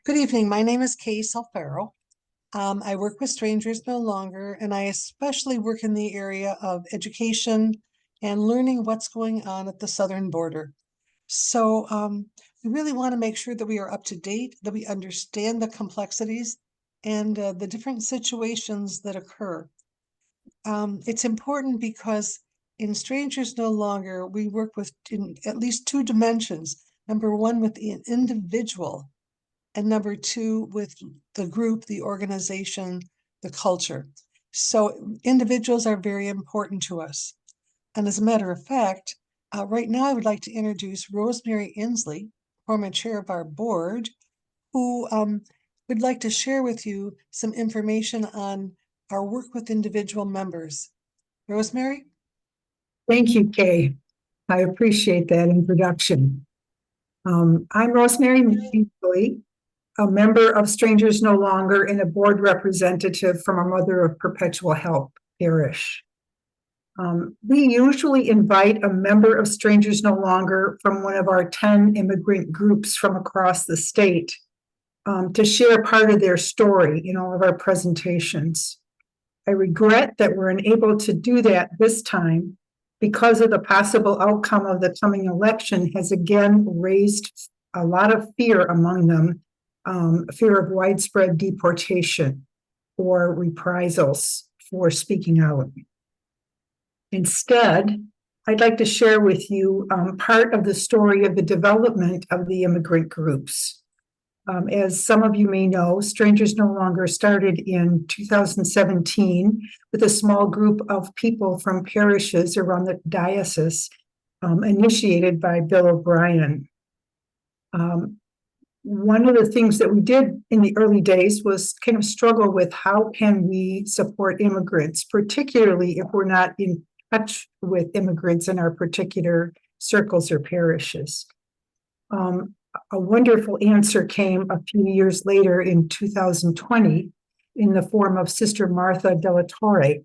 Good evening. My name is Kay Salfaro. I work with Strangers No Longer, and I especially work in the area of education and learning what's going on at the southern border. So we really want to make sure that we are up to date, that we understand the complexities and the different situations that occur. It's important because in Strangers No Longer, we work with in at least two dimensions. Number one, with the individual, and number two, with the group, the organization, the culture. So individuals are very important to us. And as a matter of fact, right now I would like to introduce Rosemary Inslee, former chair of our board, who would like to share with you some information on our work with individual members. Rosemary? Thank you, Kay. I appreciate that introduction. I'm Rosemary Inslee, a member of Strangers No Longer and a board representative from a Mother of Perpetual Help parish. We usually invite a member of Strangers No Longer from one of our 10 immigrant groups from across the state to share part of their story in all of our presentations. I regret that we're unable to do that this time because of the possible outcome of the coming election has again raised a lot of fear among them, fear of widespread deportation or reprisals for speaking out. Instead, I'd like to share with you part of the story of the development of the immigrant groups. As some of you may know, Strangers No Longer started in 2017 with a small group of people from parishes around the diocese, initiated by Bill O'Brien. One of the things that we did in the early days was kind of struggle with how can we support immigrants, particularly if we're not in touch with immigrants in our particular circles or parishes. A wonderful answer came a few years later in 2020 in the form of Sister Martha Della Torre,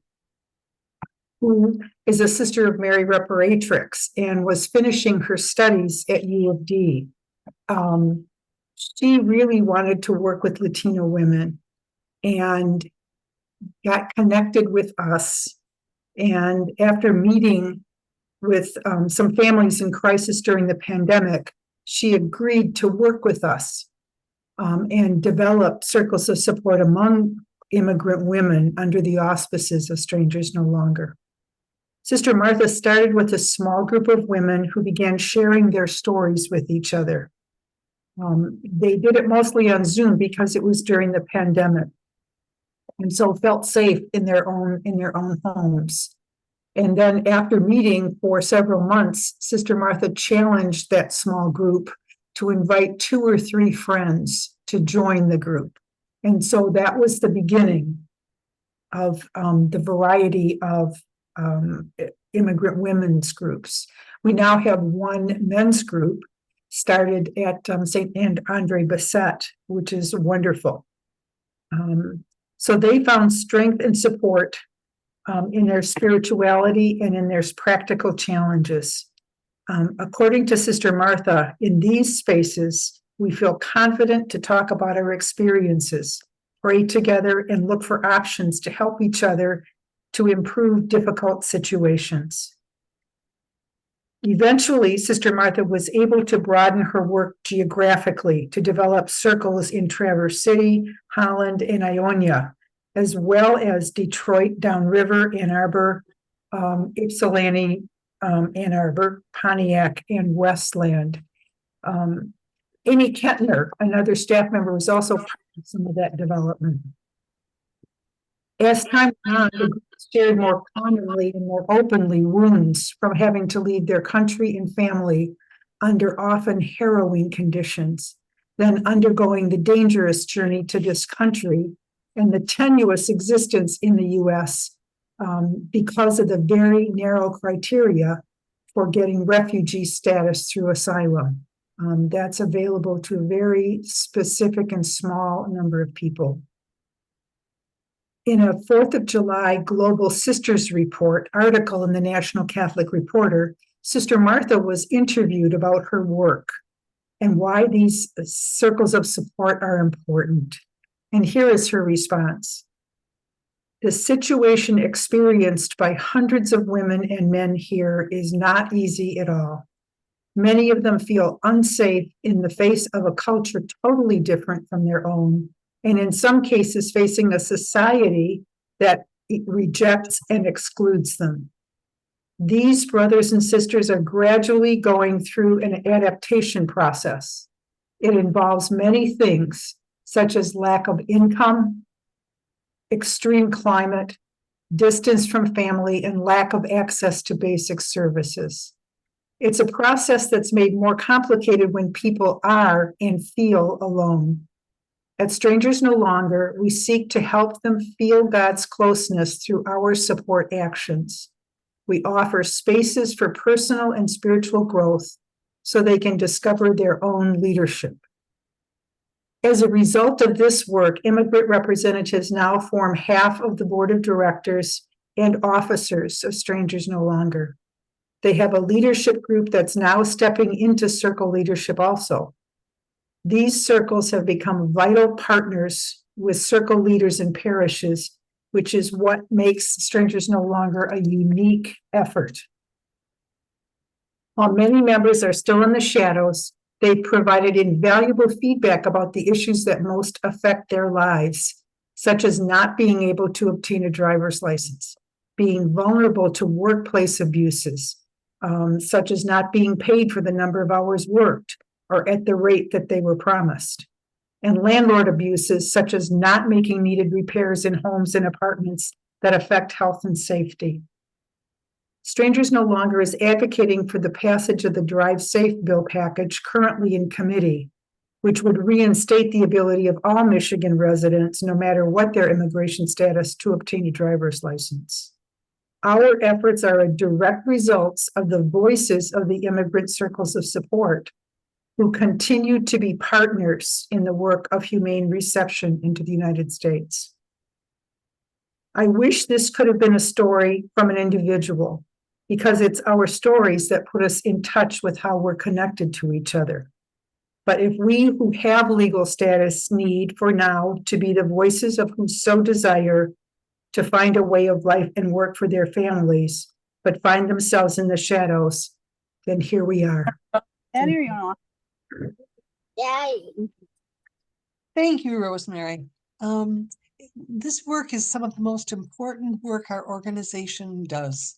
who is a Sister of Mary Reparatrix and was finishing her studies at U of D. She really wanted to work with Latino women and got connected with us. And after meeting with some families in crisis during the pandemic, she agreed to work with us and develop circles of support among immigrant women under the auspices of Strangers No Longer. Sister Martha started with a small group of women who began sharing their stories with each other. They did it mostly on Zoom because it was during the pandemic, and so felt safe in their own homes. And then after meeting for several months, Sister Martha challenged that small group to invite 2 or 3 friends to join the group. And so that was the beginning of the variety of immigrant women's groups. We now have one men's group started at St. Andre Bessette, which is wonderful. So they found strength and support in their spirituality and in their practical challenges. According to Sister Martha, in these spaces, we feel confident to talk about our experiences, pray together, and look for options to help each other to improve difficult situations. Eventually, Sister Martha was able to broaden her work geographically to develop circles in Traverse City, Holland, and Ionia, as well as Detroit, Downriver, Ann Arbor, Ypsilanti, Ann Arbor, Pontiac, and Westland. Amy Kettner, another staff member, was also part of some of that development. As time went on, the group shared more commonly and more openly wounds from having to leave their country and family under often harrowing conditions, then undergoing the dangerous journey to this country and the tenuous existence in the U.S. Because of the very narrow criteria for getting refugee status through asylum. That's available to a very specific and small number of people. In a 4th of July Global Sisters Report article in the National Catholic Reporter, Sister Martha was interviewed about her work. and why these circles of support are important. And here is her response. The situation experienced by hundreds of women and men here is not easy at all. Many of them feel unsafe in the face of a culture totally different from their own, and in some cases facing a society that rejects and excludes them. These brothers and sisters are gradually going through an adaptation process. It involves many things, such as lack of income, extreme climate, distance from family, and lack of access to basic services. It's a process that's made more complicated when people are and feel alone. At Strangers No Longer, we seek to help them feel God's closeness through our support actions. We offer spaces for personal and spiritual growth so they can discover their own leadership. As a result of this work, immigrant representatives now form half of the board of directors and officers of Strangers No Longer. They have a leadership group that's now stepping into circle leadership also. These circles have become vital partners with circle leaders in parishes, which is what makes Strangers No Longer a unique effort. While many members are still in the shadows, they provided invaluable feedback about the issues that most affect their lives, such as not being able to obtain a driver's license, being vulnerable to workplace abuses, such as not being paid for the number of hours worked or at the rate that they were promised, and landlord abuses, such as not making needed repairs in homes and apartments that affect health and safety. Strangers No Longer is advocating for the passage of the Drive Safe bill package currently in committee, which would reinstate the ability of all Michigan residents, no matter what their immigration status, to obtain a driver's license. Our efforts are a direct result of the voices of the immigrant circles of support, who continue to be partners in the work of humane reception into the United States. I wish this could have been a story from an individual, because it's our stories that put us in touch with how we're connected to each other. But if we who have legal status need for now to be the voices of who so desire to find a way of life and work for their families, but find themselves in the shadows, then here we are. Thank you, Rosemary. This work is some of the most important work our organization does.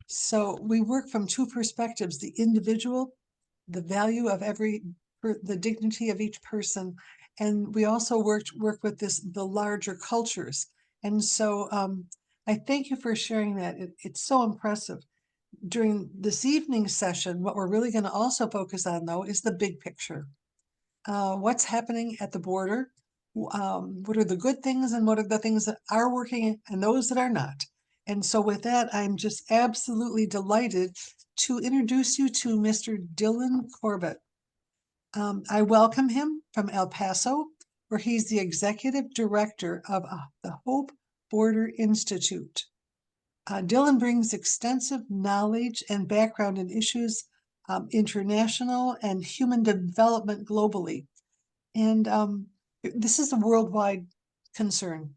So we work from two perspectives: the individual, the value of the dignity of each person, and we also work with the larger cultures. And so I thank you for sharing that. It's so impressive. During this evening session, what we're really going to also focus on, though, is the big picture. What's happening at the border? What are the good things and what are the things that are working and those that are not? And so with that, I'm just absolutely delighted to introduce you to Mr. Dylan Corbett. I welcome him from El Paso, where he's the executive director of the Hope Border Institute. Dylan brings extensive knowledge and background in issues international and human development globally. And this is a worldwide concern.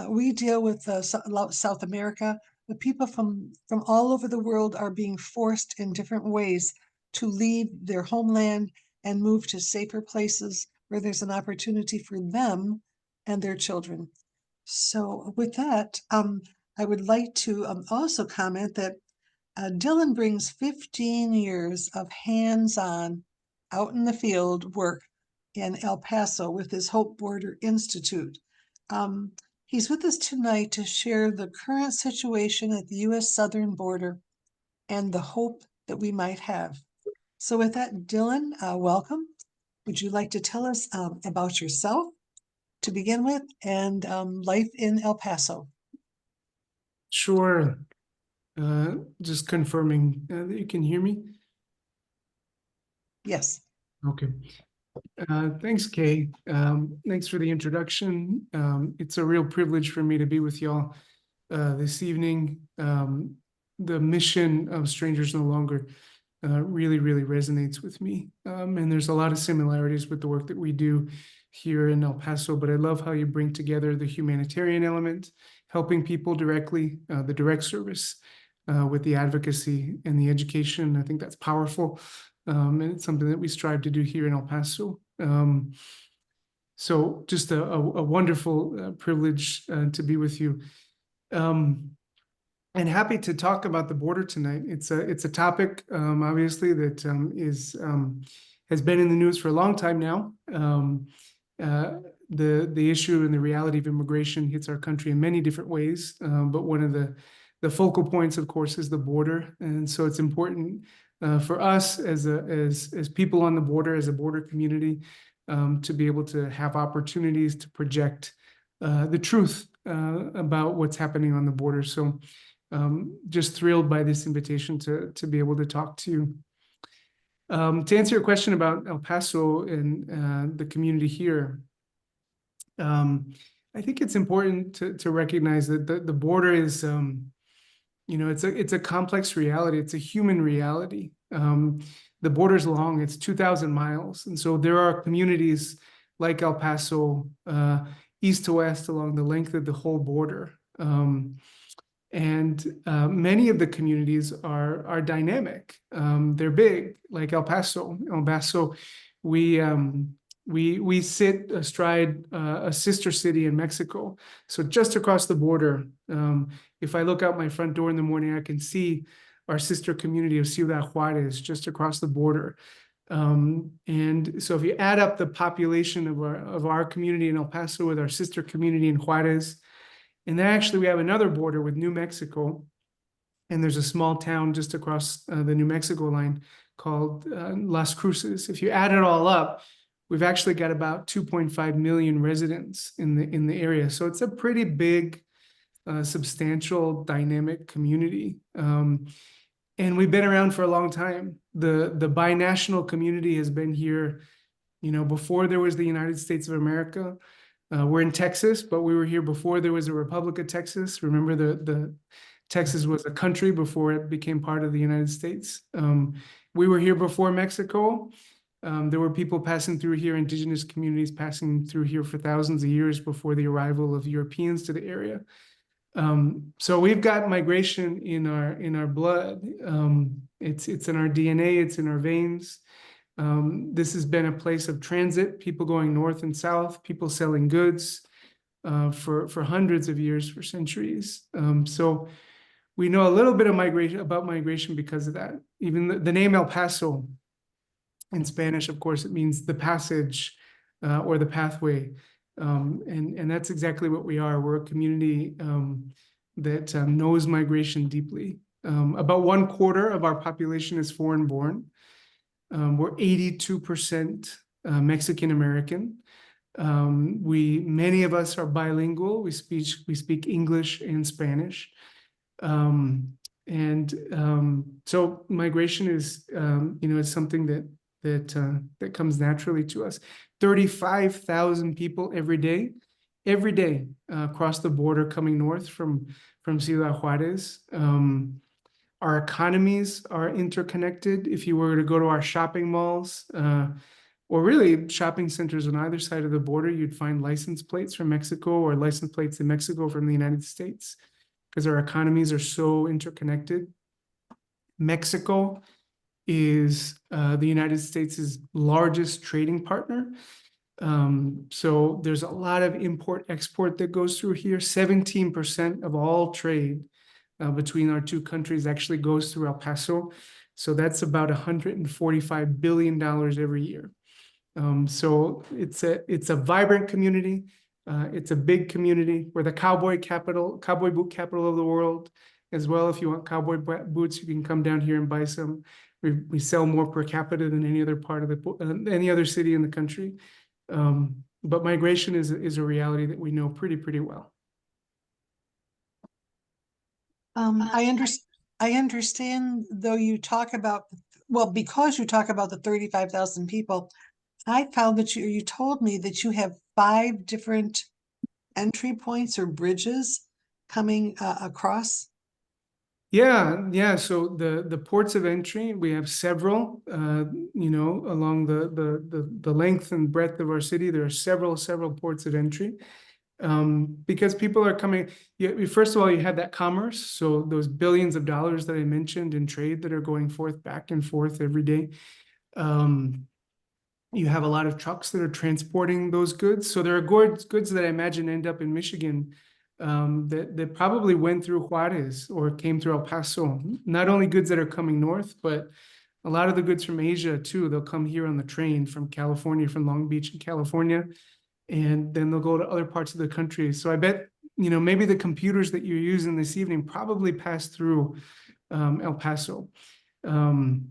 We deal with South America, but people from all over the world are being forced in different ways to leave their homeland and move to safer places where there's an opportunity for them and their children. So with that, I would like to also comment that Dylan brings 15 years of hands-on, out in the field work in El Paso with his Hope Border Institute. He's with us tonight to share the current situation at the U.S. southern border and the hope that we might have. So with that, Dylan, welcome. Would you like to tell us about yourself to begin with and life in El Paso? Sure. Just confirming that you can hear me. Yes. Okay. Thanks, Kay. Thanks for the introduction. It's a real privilege for me to be with y'all this evening. The mission of Strangers No Longer really, really resonates with me. And there's a lot of similarities with the work that we do here in El Paso, but I love how you bring together the humanitarian element, helping people directly, the direct service, with the advocacy and the education. I think that's powerful. And it's something that we strive to do here in El Paso. So just a wonderful privilege to be with you. And happy to talk about the border tonight. It's a topic, obviously, that has been in the news for a long time now. The issue and the reality of immigration hits our country in many different ways, but one of the focal points, of course, is the border, and so it's important for us as people on the border, as a border community, to be able to have opportunities to project the truth about what's happening on the border. So. Just thrilled by this invitation to be able to talk to you. To answer your question about El Paso and the community here, I think it's important to recognize that the border is, it's a complex reality. It's a human reality. The border's long. It's 2,000 miles, and so there are communities like El Paso, east to west along the length of the whole border. And many of the communities are dynamic. They're big, like El Paso. El Paso, we sit astride a sister city in Mexico. So just across the border, if I look out my front door in the morning, I can see our sister community of Ciudad Juarez just across the border. And so if you add up the population of our community in El Paso with our sister community in Juarez, and then actually we have another border with New Mexico, and there's a small town just across the New Mexico line called Las Cruces. If you add it all up, we've actually got about 2.5 million residents in the area. So it's a pretty big, substantial, dynamic community. And we've been around for a long time. The binational community has been here, before there was the United States of America. We're in Texas, but we were here before there was a Republic of Texas. Remember, the Texas was a country before it became part of the United States. We were here before Mexico. There were people passing through here, indigenous communities passing through here for thousands of years before the arrival of Europeans to the area. So we've got migration in our blood. It's in our DNA. It's in our veins. This has been a place of transit, people going north and south, people selling goods for hundreds of years, for centuries. So we know a little bit of migration because of that. Even the name El Paso in Spanish, of course, it means the passage or the pathway. And that's exactly what we are. We're a community that knows migration deeply. About 1/4 of our population is foreign born. We're 82% Mexican American. Many of us are bilingual. We speak English and Spanish. So migration is is something that comes naturally to us. 35,000 people every day across the border coming north from Ciudad Juarez. Our economies are interconnected. If you were to go to our shopping malls, or really shopping centers on either side of the border, you'd find license plates from Mexico or license plates in Mexico from the United States, because our economies are so interconnected. Mexico is the United States' largest trading partner. So there's a lot of import-export that goes through here. 17% of all trade between our two countries actually goes through El Paso. So that's about $145 billion every year. So it's a vibrant community. It's a big community. We're the cowboy boot capital of the world as well. If you want cowboy boots, you can come down here and buy some. We sell more per capita than any other part of any other city in the country. But migration is a reality that we know pretty well. I understand, though you talk about, because you talk about the 35,000 people, I found that you told me that you have 5 different entry points or bridges coming across. Yeah. So the ports of entry, we have several, along the length and breadth of our city. There are several ports of entry. Because people are coming. First of all, you have that commerce, so those billions of dollars that I mentioned in trade that are going forth back and forth every day. You have a lot of trucks that are transporting those goods. So there are goods that I imagine end up in Michigan, that probably went through Juarez or came through El Paso. Not only goods that are coming north, but a lot of the goods from Asia too. They'll come here on the train from California, from Long Beach in California, and then they'll go to other parts of the country. So I bet, maybe the computers that you're using this evening probably passed through El Paso. And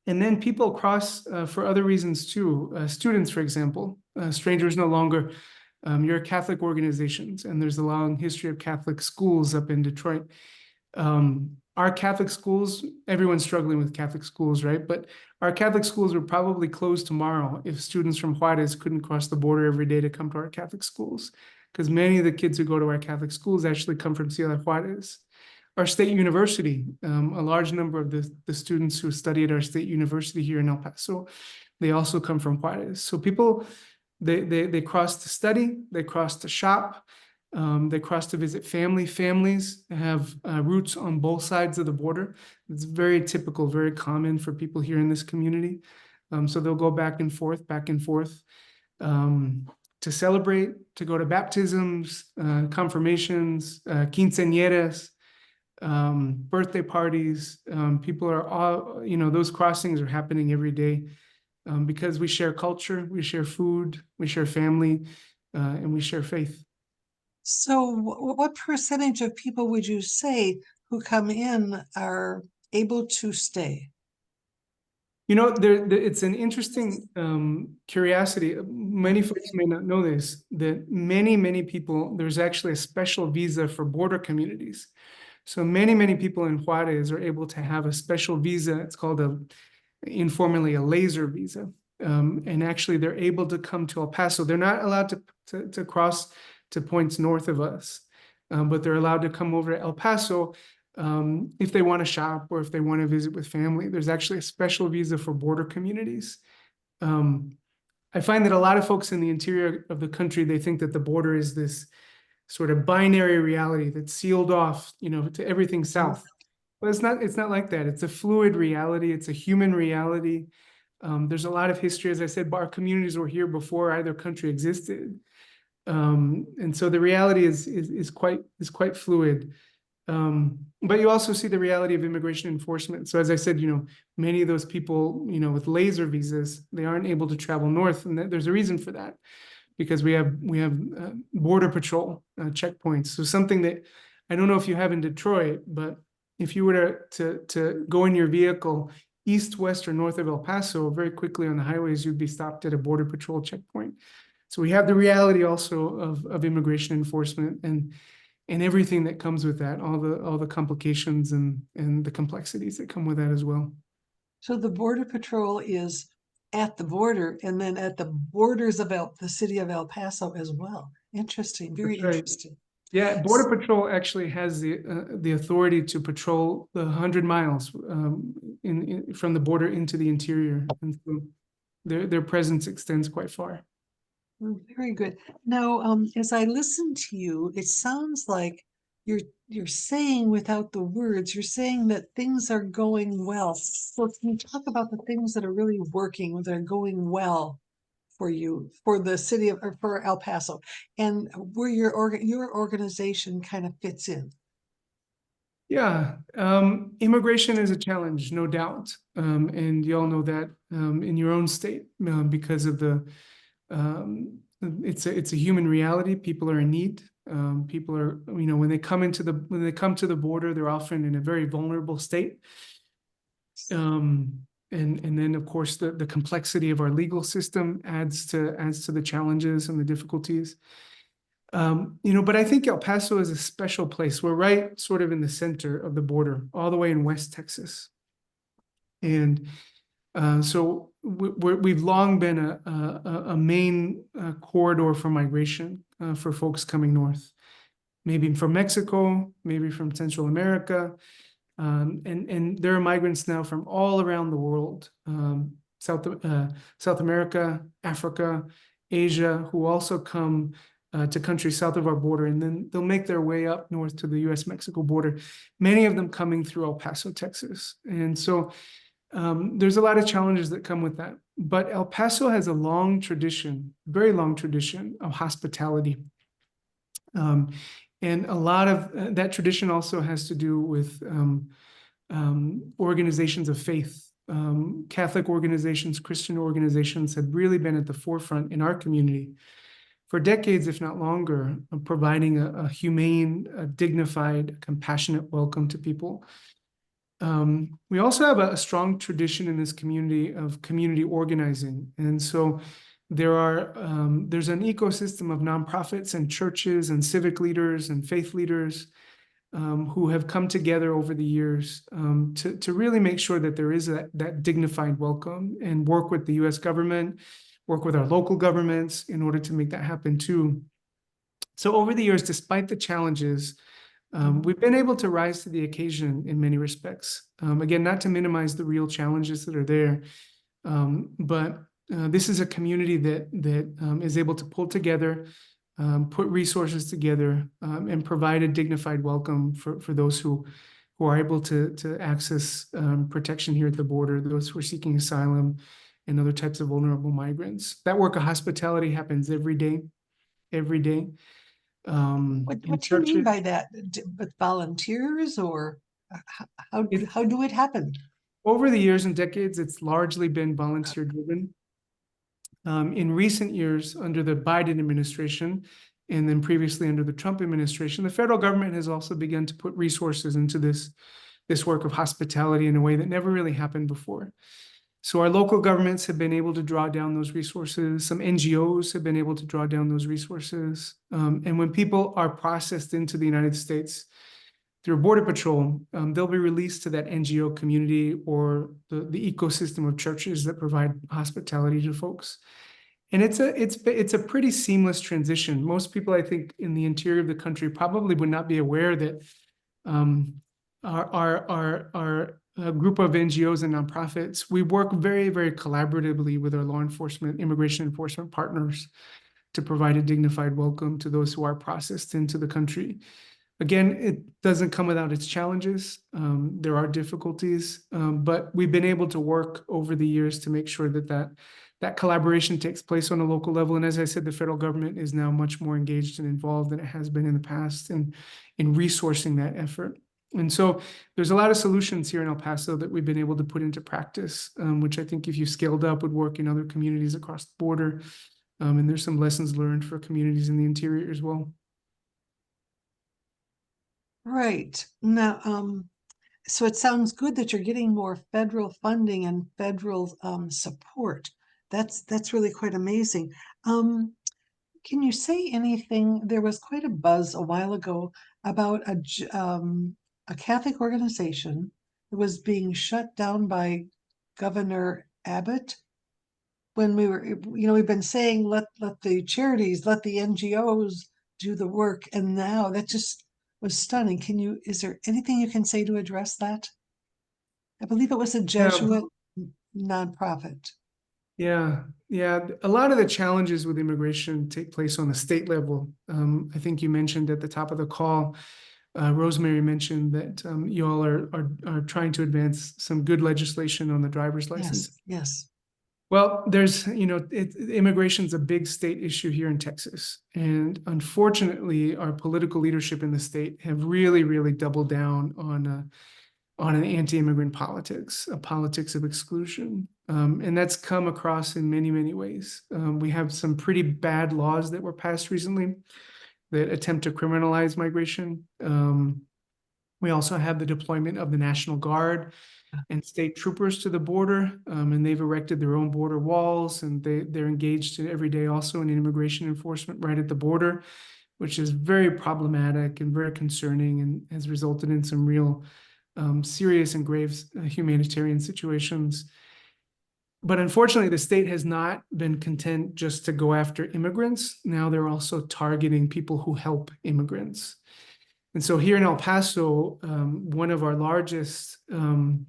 then people cross for other reasons too. Students, for example, Strangers No Longer, you're Catholic organizations, and there's a long history of Catholic schools up in Detroit. Our Catholic schools, everyone's struggling with Catholic schools, right? But our Catholic schools would probably close tomorrow if students from Juarez couldn't cross the border every day to come to our Catholic schools, because many of the kids who go to our Catholic schools actually come from Ciudad Juarez. Our state university, a large number of the students who study at our state university here in El Paso, they also come from Juarez. So people, they cross to study, they cross to shop, they cross to visit family. Families have roots on both sides of the border. It's very typical, very common for people here in this community. So they'll go back and forth, to celebrate, to go to baptisms, confirmations, quinceañeras, birthday parties. People are all, those crossings are happening every day, because we share culture, we share food, we share family, and we share faith. So what percentage of people would you say who come in are able to stay? It's an interesting curiosity. Many folks may not know this, that many people, there's actually a special visa for border communities. So many people in Juarez are able to have a special visa. It's called informally a laser visa. And actually they're able to come to El Paso. They're not allowed to cross to points north of us, but they're allowed to come over to El Paso if they want to shop or if they want to visit with family. There's actually a special visa for border communities. I find that a lot of folks in the interior of the country, they think that the border is this sort of binary reality that's sealed off, to everything south. But it's not like that. It's a fluid reality. It's a human reality. There's a lot of history. As I said, our communities were here before either country existed. And so the reality is quite fluid. But you also see the reality of immigration enforcement. So as I said, many of those people, with laser visas, they aren't able to travel north, and there's a reason for that, because we have border patrol checkpoints. So something that I don't know if you have in Detroit, but if you were to go in your vehicle east, west, or north of El Paso, very quickly on the highways, you'd be stopped at a border patrol checkpoint. So we have the reality also of immigration enforcement and everything that comes with that, all the complications and the complexities that come with that as well. So the Border Patrol is at the border and then at the borders of the city of El Paso as well. Interesting, very That's right. interesting. Yeah, Border Patrol actually has the authority to patrol the 100 miles from the border into the interior, and so their presence extends quite far. Very good. Now, as I listen to you, it sounds like you're saying without the words, you're saying that things are going well. So can you talk about the things that are really working, that are going well for you, for the city of, or for El Paso, and where your organization kind of fits in? Yeah, immigration is a challenge, no doubt, and you all know that in your own state, because of it's a human reality. People are in need. People are, when they come to the border, they're often in a very vulnerable state. And then of course the complexity of our legal system adds to the challenges and the difficulties. But I think El Paso is a special place. We're right sort of in the center of the border, all the way in West Texas. And so we've long been a main corridor for migration for folks coming north. maybe from Mexico, maybe from Central America. And there are migrants now from all around the world, South America, Africa, Asia, who also come to countries south of our border, and then they'll make their way up north to the U.S.-Mexico border, many of them coming through El Paso, Texas. And so there's a lot of challenges that come with that. But El Paso has a long tradition, very long tradition of hospitality. And a lot of that tradition also has to do with organizations of faith. Catholic organizations, Christian organizations have really been at the forefront in our community for decades, if not longer, of providing a humane, a dignified, compassionate welcome to people. We also have a strong tradition in this community of community organizing. And so there's an ecosystem of nonprofits and churches and civic leaders and faith leaders who have come together over the years to really make sure that there is that dignified welcome, and work with the U.S. government, work with our local governments in order to make that happen too. So over the years, despite the challenges, we've been able to rise to the occasion in many respects. Again, not to minimize the real challenges that are there, but this is a community that is able to pull together, put resources together, and provide a dignified welcome for those who are able to access protection here at the border, those who are seeking asylum, and other types of vulnerable migrants. That work of hospitality happens every day, every day. What do you mean by that? With volunteers, or how do it happen? Over the years and decades, it's largely been volunteer driven. In recent years, under the Biden administration, and then previously under the Trump administration, the federal government has also begun to put resources into this work of hospitality in a way that never really happened before. So our local governments have been able to draw down those resources. Some NGOs have been able to draw down those resources. And when people are processed into the United States through Border Patrol, they'll be released to that NGO community or the ecosystem of churches that provide hospitality to folks. And it's a pretty seamless transition. Most people, I think, in the interior of the country probably would not be aware that our group of NGOs and nonprofits, we work very, very collaboratively with our law enforcement, immigration enforcement partners to provide a dignified welcome to those who are processed into the country. Again, it doesn't come without its challenges. There are difficulties, but we've been able to work over the years to make sure that collaboration takes place on a local level. And as I said, the federal government is now much more engaged and involved than it has been in the past in resourcing that effort. And so there's a lot of solutions here in El Paso that we've been able to put into practice, which I think if you scaled up would work in other communities across the border. And there's some lessons learned for communities in the interior as well. Right. Now, so it sounds good that you're getting more federal funding and federal support. That's really quite amazing. Can you say anything? There was quite a buzz a while ago about a Catholic organization that was being shut down by Governor Abbott. When we've been saying let the charities, let the NGOs do the work, and now that just was stunning. Is there anything you can say to address that? I believe it was a Jesuit nonprofit. Yeah. A lot of the challenges with immigration take place on the state level. I think you mentioned at the top of the call, Rosemary mentioned that you all are trying to advance some good legislation on the driver's license. Yes. Well, immigration's a big state issue here in Texas. And unfortunately, our political leadership in the state have really, really doubled down on an anti-immigrant politics, a politics of exclusion. And that's come across in many, many ways. We have some pretty bad laws that were passed recently that attempt to criminalize migration. We also have the deployment of the National Guard and state troopers to the border, and they've erected their own border walls, and they're engaged every day also in immigration enforcement right at the border, which is very problematic and very concerning, and has resulted in some real serious and grave humanitarian situations. But unfortunately, the state has not been content just to go after immigrants. Now they're also targeting people who help immigrants. And so here in El Paso, one of our largest and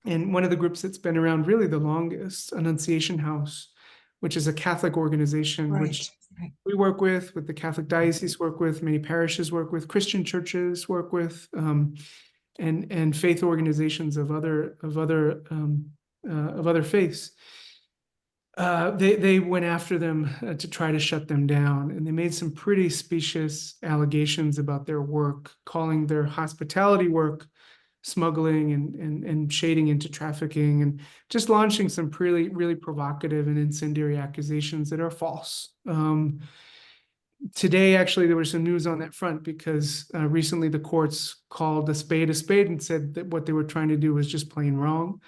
one of the groups that's been around really the longest, Annunciation House, which is a Catholic organization, which Right. we work with the Catholic diocese work with, many parishes work with, Christian churches work with, and faith organizations of other faiths. They went after them to try to shut them down, and they made some pretty specious allegations about their work, calling their hospitality work smuggling and shading into trafficking, and just launching some really provocative and incendiary accusations that are false. Today, actually, there was some news on that front because recently the courts called a spade and said that what they were trying to do was just plain wrong.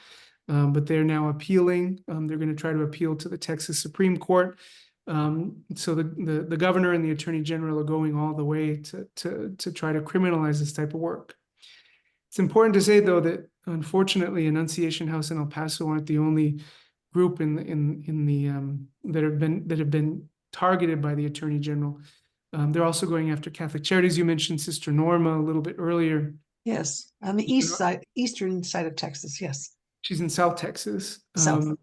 But they're now appealing. They're going to try to appeal to the Texas Supreme Court. So the governor and the attorney general are going all the way to try to criminalize this type of work. It's important to say, though, that unfortunately, Annunciation House in El Paso aren't the only group that have been targeted by the attorney general. They're also going after Catholic Charities. You mentioned Sister Norma a little bit earlier. Yes, on the eastern side of Texas. Yes, she's in South Texas. South.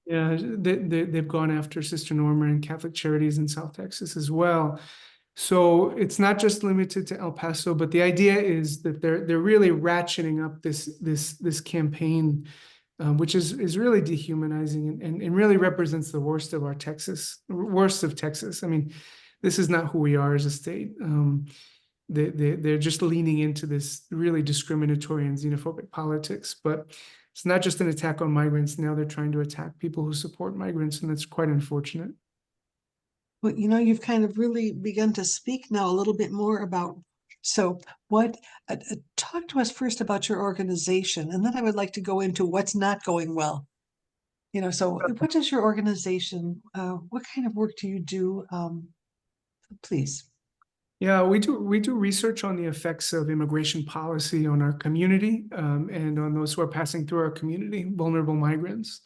Yeah, they've gone after Sister Norma and Catholic Charities in South Texas as well. So it's not just limited to El Paso, but the idea is that they're really ratcheting up this campaign, which is really dehumanizing and really represents the worst of Texas. I mean, this is not who we are as a state. They're just leaning into this really discriminatory and xenophobic politics. But it's not just an attack on migrants. Now they're trying to attack people who support migrants, and that's quite unfortunate. Well, you've kind of really begun to speak now a little bit more about, so what, talk to us first about your organization, and then I would like to go into what's not going well. So what does your organization, what kind of work do you do? Please. Yeah, we do research on the effects of immigration policy on our community, and on those who are passing through our community, vulnerable migrants.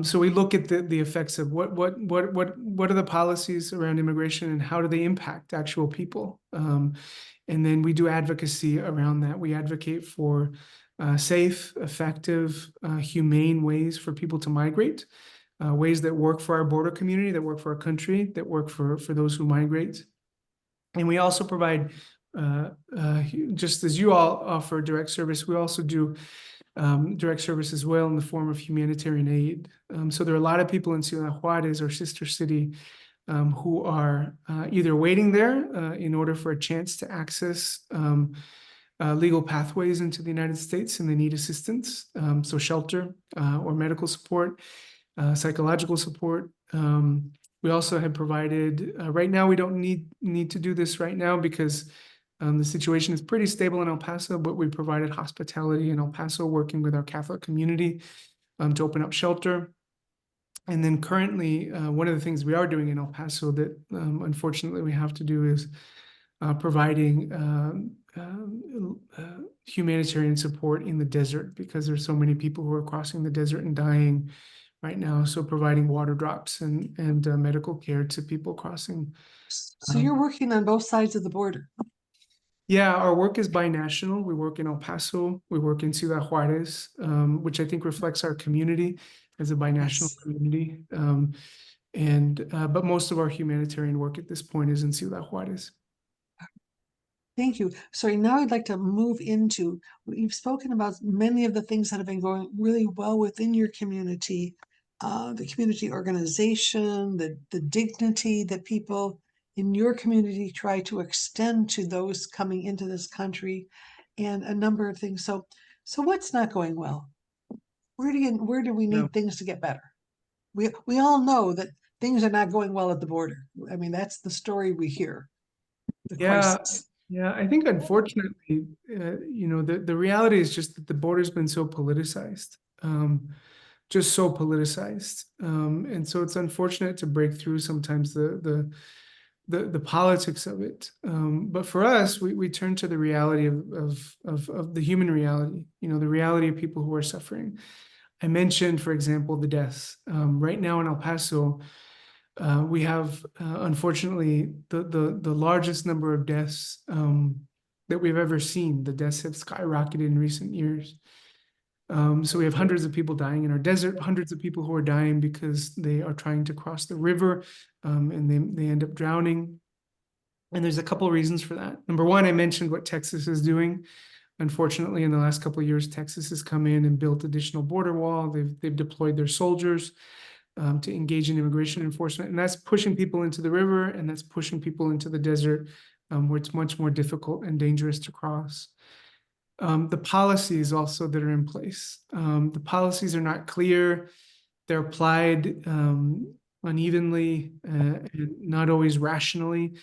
So we look at the effects of what are the policies around immigration and how do they impact actual people. And then we do advocacy around that. We advocate for safe, effective, humane ways for people to migrate, ways that work for our border community, that work for our country, that work for those who migrate. And we also provide, just as you all offer direct service, we also do direct service as well in the form of humanitarian aid. So there are a lot of people in Ciudad Juarez, our sister city, who are either waiting there in order for a chance to access legal pathways into the United States, and they need assistance. So shelter or medical support, psychological support. We also have provided, right now we don't need to do this right now because the situation is pretty stable in El Paso, but we provided hospitality in El Paso, working with our Catholic community to open up shelter. And then currently, one of the things we are doing in El Paso that unfortunately we have to do is providing humanitarian support in the desert, because there's so many people who are crossing the desert and dying right now. So providing water drops and medical care to people crossing. So you're working on both sides of the border. Yeah, our work is binational. We work in El Paso, we work in Ciudad Juarez, which I think reflects our community as a binational community. But most of our humanitarian work at this point is in Ciudad Juarez. Thank you. So now I'd like to move into, you've spoken about many of the things that have been going really well within your community, the community organization, the dignity that people in your community try to extend to those coming into this country, and a number of things. So what's not going well? Where do we need things to get better? We all know that things are not going well at the border. I mean, that's the story we hear. The crisis. Yeah, I think unfortunately, the reality is just that the border's been so politicized, just so politicized, and so it's unfortunate to break through sometimes the politics of it. But for us, we turn to the reality of the human reality, the reality of people who are suffering. I mentioned, for example, the deaths. Right now in El Paso, we have, unfortunately, the largest number of deaths that we've ever seen. The deaths have skyrocketed in recent years. So we have hundreds of people dying in our desert, hundreds of people who are dying because they are trying to cross the river, and they end up drowning. And there's a couple of reasons for that. Number one, I mentioned what Texas is doing. Unfortunately, in the last couple of years, Texas has come in and built additional border wall. They've deployed their soldiers to engage in immigration enforcement, and that's pushing people into the river, and that's pushing people into the desert, where it's much more difficult and dangerous to cross. The policies also that are in place. The policies are not clear. They're applied unevenly and not always rationally.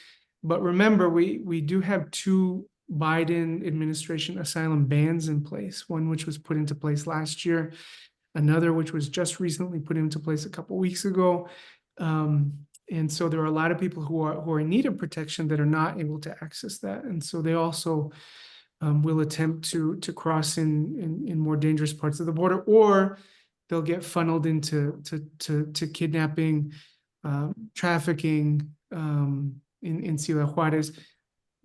But remember, we do have two Biden administration asylum bans in place, one which was put into place last year, another which was just recently put into place a couple weeks ago. And so there are a lot of people who are in need of protection that are not able to access that. And so they also will attempt to cross in more dangerous parts of the border, or they'll get funneled into to kidnapping, trafficking in Ciudad Juarez.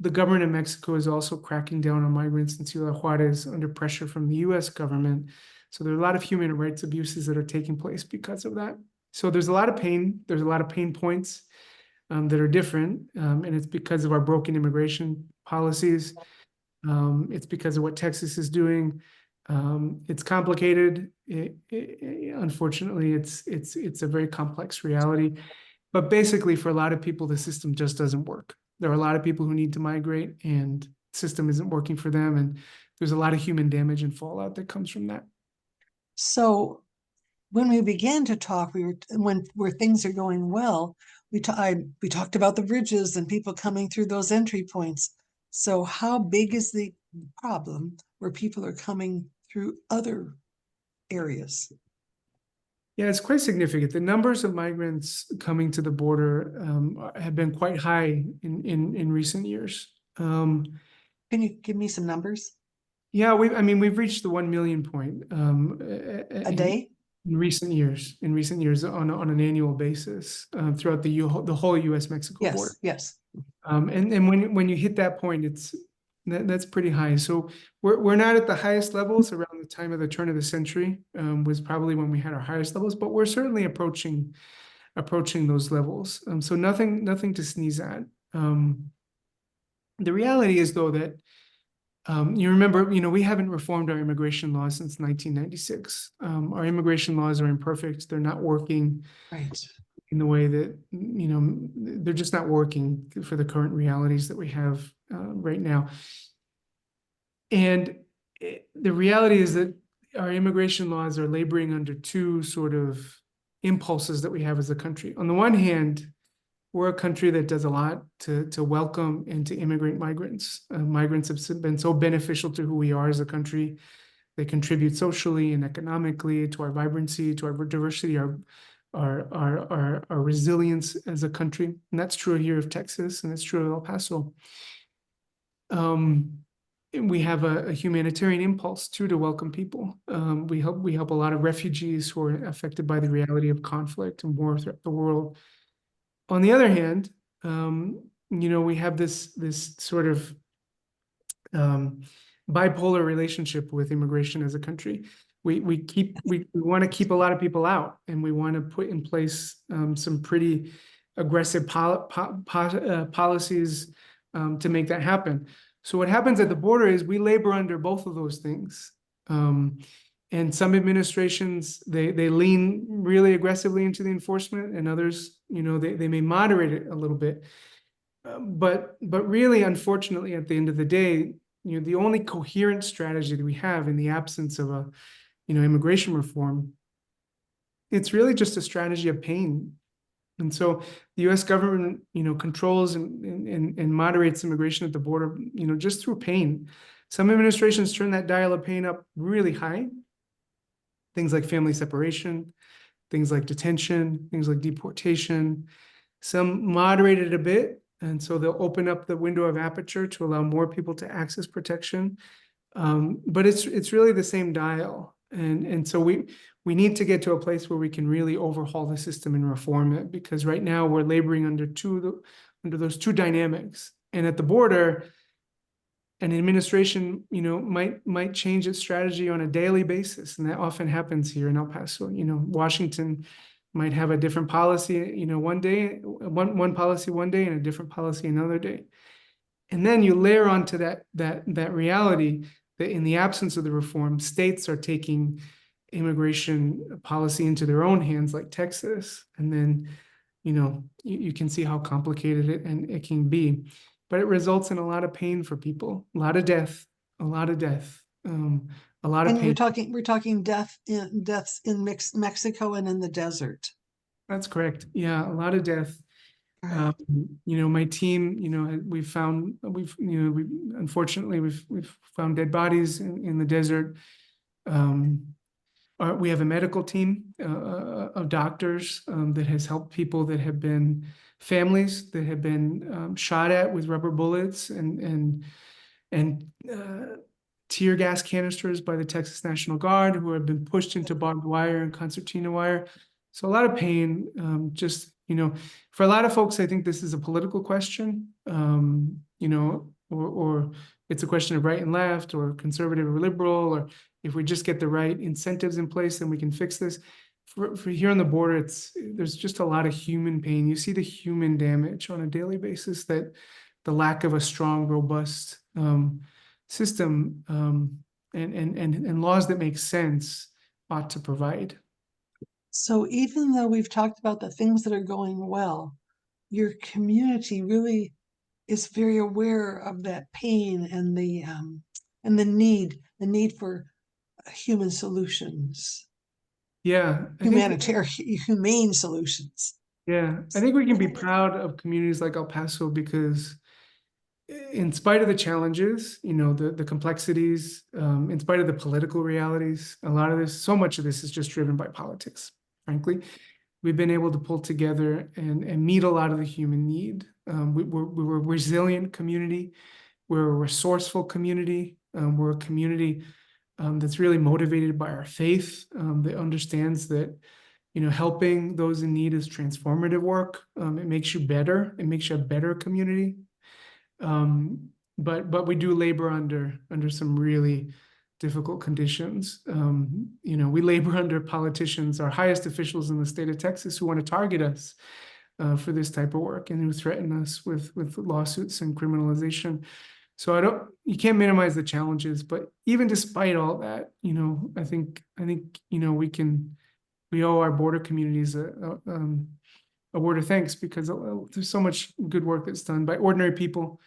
The government of Mexico is also cracking down on migrants in Ciudad Juarez under pressure from the US government. So there are a lot of human rights abuses that are taking place because of that. So there's a lot of pain. There's a lot of pain points that are different. And it's because of our broken immigration policies. It's because of what Texas is doing. It's complicated. Unfortunately, it's a very complex reality. But basically, for a lot of people, the system just doesn't work. There are a lot of people who need to migrate, and the system isn't working for them. And there's a lot of human damage and fallout that comes from that. So when we began to talk, where things are going well, we talked about the bridges and people coming through those entry points. So how big is the problem where people are coming through other areas? Yeah, it's quite significant. The numbers of migrants coming to the border have been quite high in recent years. Can you give me some numbers? Yeah, we've reached the 1 million point A day? in recent years. On an annual basis throughout the whole U.S.-Mexico border. Yes. And when you hit that point, that's pretty high. So we're not at the highest levels. Around the time of the turn of the century was probably when we had our highest levels, but we're certainly approaching those levels. So nothing to sneeze at. The reality is, though, that you remember, we haven't reformed our immigration laws since 1996. Our immigration laws are imperfect. They're not working. Right. In the way that, they're just not working for the current realities that we have right now. And the reality is that our immigration laws are laboring under two sort of impulses that we have as a country. On the one hand, we're a country that does a lot to welcome and to immigrate migrants. Migrants have been so beneficial to who we are as a country. They contribute socially and economically to our vibrancy, to our diversity, our resilience as a country. And that's true here of Texas, and that's true of El Paso. We have a humanitarian impulse too to welcome people. We help a lot of refugees who are affected by the reality of conflict and war throughout the world. On the other hand, we have this sort of bipolar relationship with immigration as a country. We want to keep a lot of people out, and we want to put in place some pretty aggressive policies to make that happen. So what happens at the border is we labor under both of those things. And some administrations, they lean really aggressively into the enforcement, and others, they may moderate it a little bit. But really, unfortunately, at the end of the day, the only coherent strategy that we have in the absence of a immigration reform, it's really just a strategy of pain. And so the U.S. government, controls and moderates immigration at the border, just through pain. Some administrations turn that dial of pain up really high. Things like family separation, things like detention, things like deportation. Some moderate it a bit, and so they'll open up the window of aperture to allow more people to access protection. But it's really the same dial. And so we need to get to a place where we can really overhaul the system and reform it, because right now we're laboring under those two dynamics. And at the border, an administration, might change its strategy on a daily basis, and that often happens here in El Paso. Washington might have a different policy, one day, one policy one day, and a different policy another day. And then you layer onto that reality that in the absence of the reform, states are taking immigration policy into their own hands, like Texas. And then, you can see how complicated it can be. But it results in a lot of pain for people, a lot of death, a lot of And pain. we're talking deaths in Mexico and in the desert. That's correct. Yeah, a lot of death. Right. My team, unfortunately we've found dead bodies in the desert. We have a medical team of doctors that has helped people that have been families that have been shot at with rubber bullets and tear gas canisters by the Texas National Guard, who have been pushed into barbed wire and concertina wire. So a lot of pain. For a lot of folks, I think this is a political question, or it's a question of right and left, or conservative or liberal, or if we just get the right incentives in place, then we can fix this. For here on the border, there's just a lot of human pain. You see the human damage on a daily basis that the lack of a strong, robust system and laws that make sense ought to provide. So even though we've talked about the things that are going well, your community really is very aware of that pain and the need for human solutions, Yeah, humane solutions. Yeah, I think we can be proud of communities like El Paso because, in spite of the challenges, the complexities, in spite of the political realities, so much of this is just driven by politics, frankly. We've been able to pull together and meet a lot of the human need. We're a resilient community. We're a resourceful community. We're a community that's really motivated by our faith, that understands that, helping those in need is transformative work. It makes you better. It makes you a better community. But we do labor under some really difficult conditions. We labor under politicians, our highest officials in the state of Texas, who want to target us for this type of work and who threaten us with lawsuits and criminalization. So you can't minimize the challenges, but even despite all that, I think we owe our border communities a word of thanks, because there's so much good work that's done by ordinary people,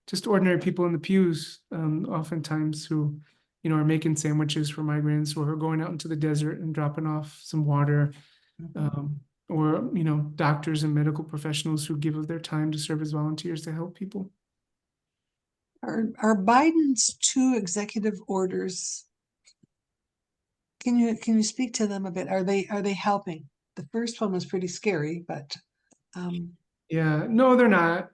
just ordinary people in the pews, oftentimes, who, are making sandwiches for migrants, or are going out into the desert and dropping off some water, or, doctors and medical professionals who give of their time to serve as volunteers to help people. Are Biden's 2 executive orders, can you speak to them a bit? Are they helping? The first one was pretty scary, but yeah, no, they're not.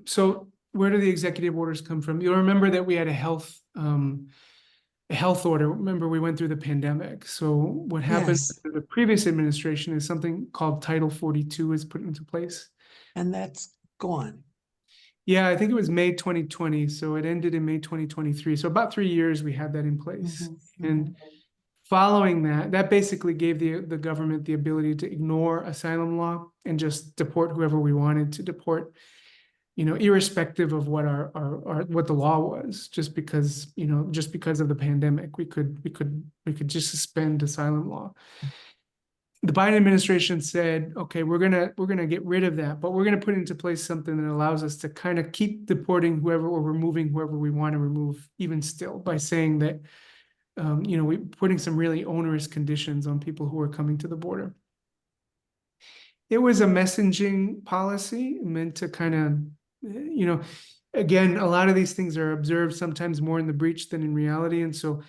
So where do the executive orders come from? You'll remember that we had a health order. Remember, we went through the pandemic. So what happened yes, under the previous administration is something called Title 42 is put into place. and that's gone. Yeah, I think it was May 2020. So it ended in May 2023. So about 3 years we had that in place. And following that basically gave the government the ability to ignore asylum law and just deport whoever we wanted to deport, irrespective of what what the law was. Just because of the pandemic, we could just suspend asylum law. The Biden administration said, okay, we're gonna get rid of that, but we're gonna put into place something that allows us to kind of keep deporting whoever, or removing whoever we want to remove, even still, by saying that, we putting some really onerous conditions on people who are coming to the border. It was a messaging policy meant to kind of, again, a lot of these things are observed sometimes more in the breach than in reality, and so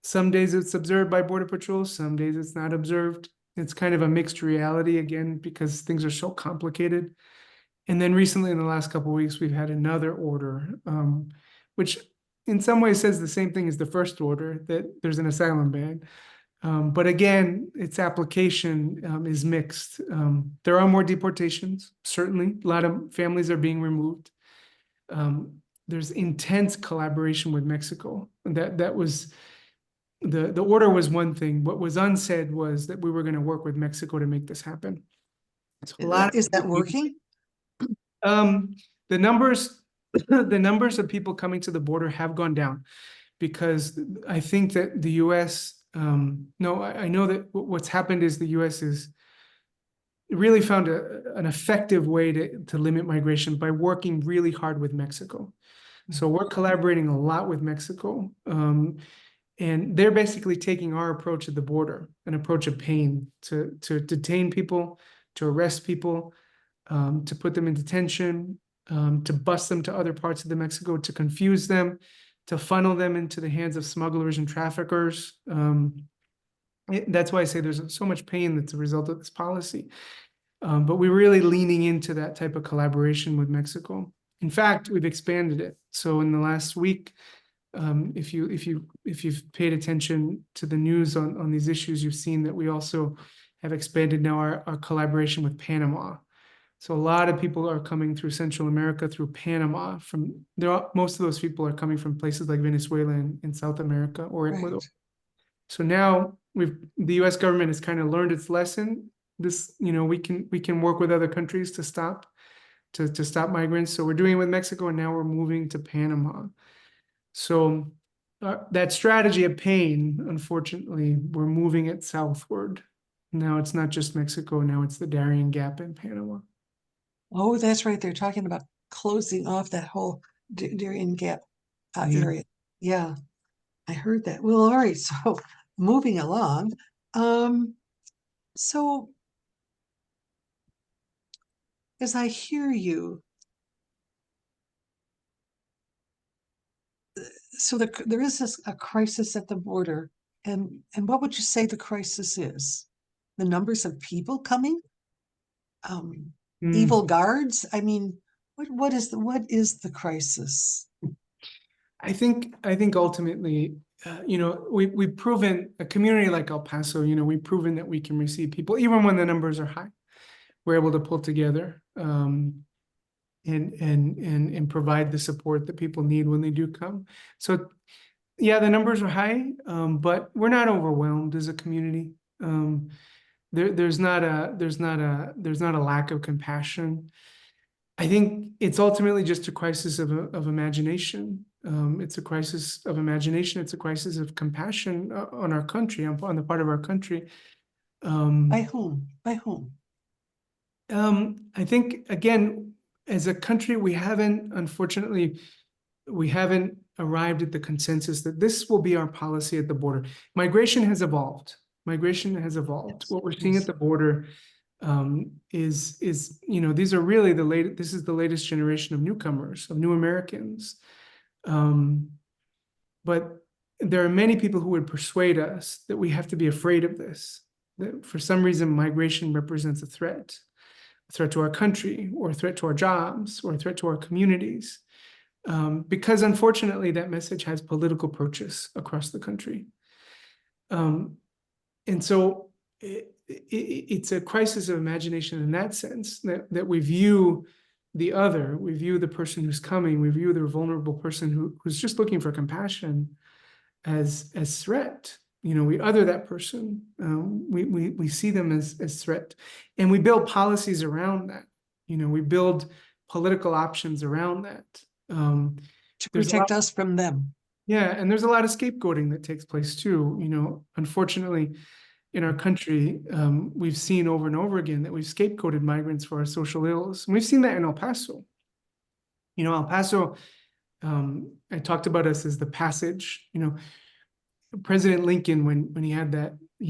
some days it's observed by Border Patrol, some days it's not observed. It's kind of a mixed reality, again, because things are so complicated. And then recently, in the last couple of weeks, we've had another order, which in some ways says the same thing as the first order, that there's an asylum ban. But again, its application is mixed. There are more deportations, certainly. A lot of families are being removed. There's intense collaboration with Mexico. That was the order was one thing. What was unsaid was that we were going to work with Mexico to make this happen. So a lot Is that of working? the numbers the numbers of people coming to the border have gone down, because I think that the US no, I know that what's happened is the US is really found an effective way to limit migration by working really hard with Mexico. So we're collaborating a lot with Mexico. And they're basically taking our approach at the border, an approach of pain, to detain people, to arrest people, to put them in detention, to bus them to other parts of the Mexico, to confuse them, to funnel them into the hands of smugglers and traffickers. That's why I say there's so much pain that's a result of this policy. But we're really leaning into that type of collaboration with Mexico. In fact, we've expanded it. So in the last week, if you've paid attention to the news on these issues, you've seen that we also have expanded now our collaboration with Panama. So a lot of people are coming through Central America, through Panama. Most of those people are coming from places like Venezuela and South America or Ecuador. Right. So now the U.S. government has kind of learned its lesson. We can work with other countries to stop migrants. So we're doing it with Mexico, and now we're moving to Panama. So that strategy of pain, unfortunately, we're moving it southward. Now it's not just Mexico. Now it's the Darien Gap in Panama. Oh, that's right. They're talking about closing off that whole Darien Gap Yeah. area. Yeah, I heard that. Well, all right. So moving along. So as I hear you, so there is a crisis at the border, and what would you say the crisis is? The numbers of people coming? Evil guards? I mean, what is the crisis? I think ultimately, we've proven, a community like El Paso, we've proven that we can receive people even when the numbers are high. We're able to pull together and provide the support that people need when they do come. So yeah, the numbers are high, but we're not overwhelmed as a community. There's not a lack of compassion. I think it's ultimately just a crisis of imagination. It's a crisis of imagination. It's a crisis of compassion on our country, on the part of our country. By whom? By whom? I think, again, as a country, unfortunately, we haven't arrived at the consensus that this will be our policy at the border. Migration has evolved. Yes, What we're seeing yes. at the border is these are really this is the latest generation of newcomers, of new Americans. But there are many people who would persuade us that we have to be afraid of this, that for some reason migration represents a threat to our country, or a threat to our jobs, or a threat to our communities. Because unfortunately that message has political purchase across the country. And so it's a crisis of imagination in that sense, that we view the other, we view the person who's coming, we view the vulnerable person who's just looking for compassion as threat. We other that person. We see them as threat, and we build policies around that. We build political options around that. To protect us from them. Yeah, and there's a lot of scapegoating that takes place too. Unfortunately, in our country, we've seen over and over again that we've scapegoated migrants for our social ills. And we've seen that in El Paso. El Paso, I talked about us as the passage. President Lincoln, when he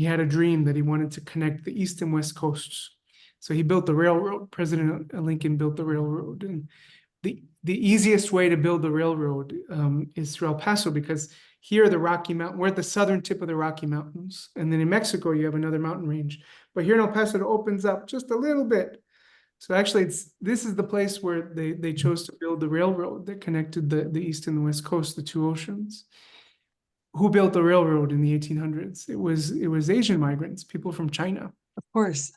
had a dream that he wanted to connect the East and West coasts. So he built the railroad. President Lincoln built the railroad. And the easiest way to build the railroad is through El Paso, because here we're at the southern tip of the Rocky Mountains. And then in Mexico, you have another mountain range. But here in El Paso, it opens up just a little bit So actually, this is the place where they chose to build the railroad that connected the East and the West Coast, the two oceans. Who built the railroad in the 1800s? It was Asian migrants, people from China. Of course.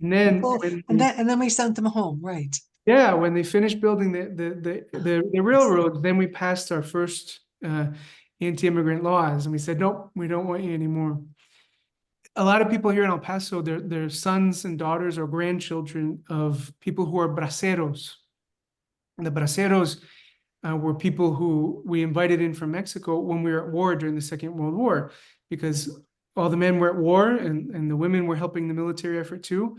And then People, when and then we sent them home, right? yeah, when they finished building the railroad, then we passed our first anti-immigrant laws, and we said, nope, we don't want you anymore. A lot of people here in El Paso, they're sons and daughters or grandchildren of people who are braceros. And the braceros were people who we invited in from Mexico when we were at war during the Second World War, because all the men were at war and the women were helping the military effort too.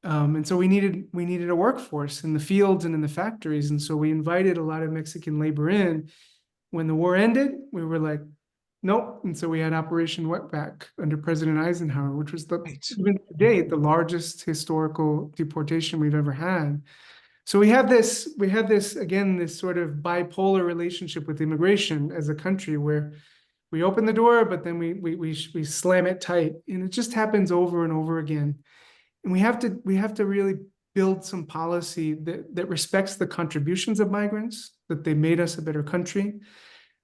And so we needed a workforce in the fields and in the factories. And so we invited a lot of Mexican labor in. When the war ended, we were like, nope. And so we had Operation Wetback under President Eisenhower, which was even to date, the largest historical deportation we've ever had. So we have this, again, this sort of bipolar relationship with immigration as a country where we open the door, but then we slam it tight. And it just happens over and over again. And we have to really build some policy that respects the contributions of migrants, that they made us a better country,